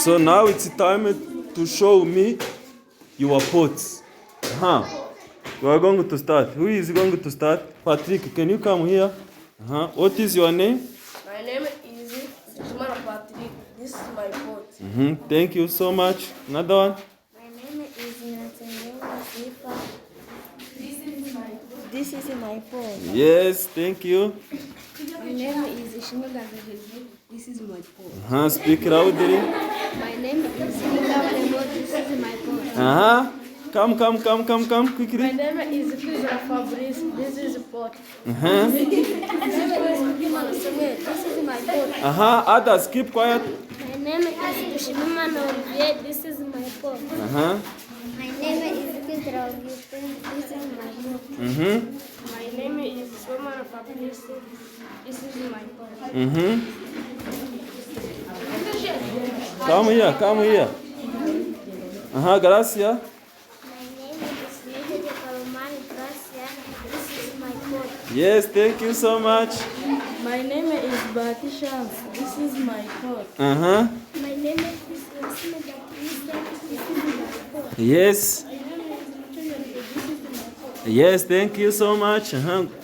So now it's time to show me your pots. You are going to start. Who is going to start? Patrick, can you come here? What is your name? My name is Patrick. This is my pot. Thank you so much. Another one? My name is Nziza. This is my pot. Yes, thank you. My name is Shiniga. This is my pot. Speak loudly. My name is Shiniga. This is my pot. Come quickly. My name is Fabrice. This is a pot. My name is This is my pot. Others, keep quiet. My name is Dushimima Olivier. This is my pot. My name is Kidra Augustin. This is my pot. My name is Roman Fabrice. This is my pot. Come here. Gracia. My name is Nihede Kalomani Gracia. This is my pot. Yes, thank you so much. My name is Batisha. This is my pot. My name is Yasina Batubumbiye. This is my pot. Yes. My name is Victoria. This is my pot. Yes, thank you so much.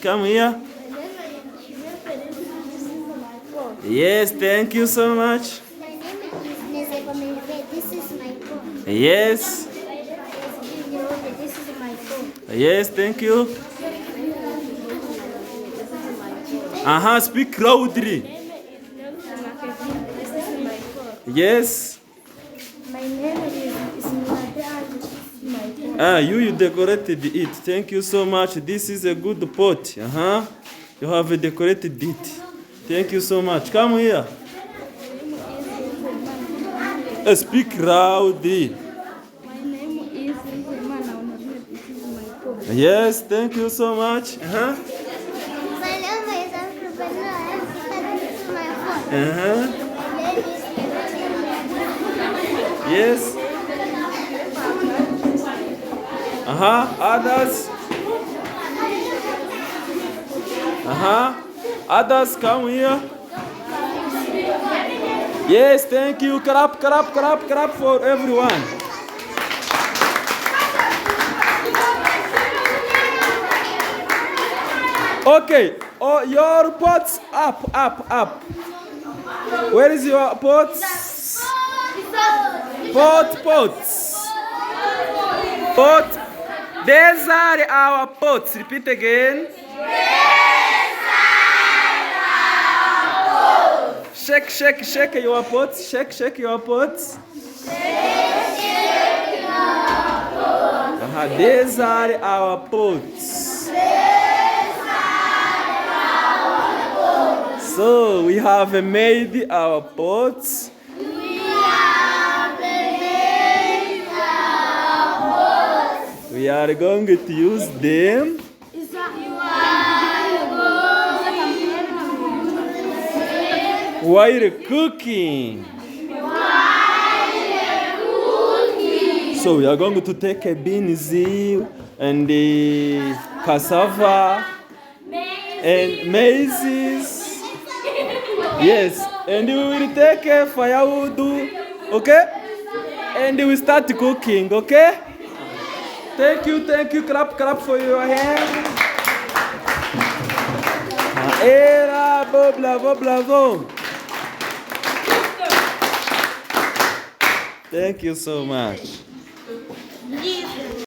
Come here. My name is Shimepere. This is my pot. Yes, thank you so much. My name is Nezebamelive. This is my pot. Yes. My name is Ginyorobe. This is my pot. Yes, thank you. Speak loudly. This is my pot. Yes. My name is Ismilade. This is my pot. You decorated it. Thank you so much. This is a good pot. You have decorated it. Thank you so much. Come here. Speak loudly. My name is Rizemana. This is my pot. Yes, thank you so much. My name is Afrobana. This is my pot. Uh-huh. My name is Yes. Others. Others, come here. Yes, thank you. Clap for everyone. Okay. Oh, your pots up. Where is your pots? Pots. These are our pots. Repeat again. Shake your pots. Shake your pots. These are our pots. So we have made our pots. We are going to use them while cooking. So we are going to take a beans and the cassava and maize. Yes, and we will take a firewood, okay? And we start cooking, okay? Thank you. Clap for your hand. Bravo. Thank you so much.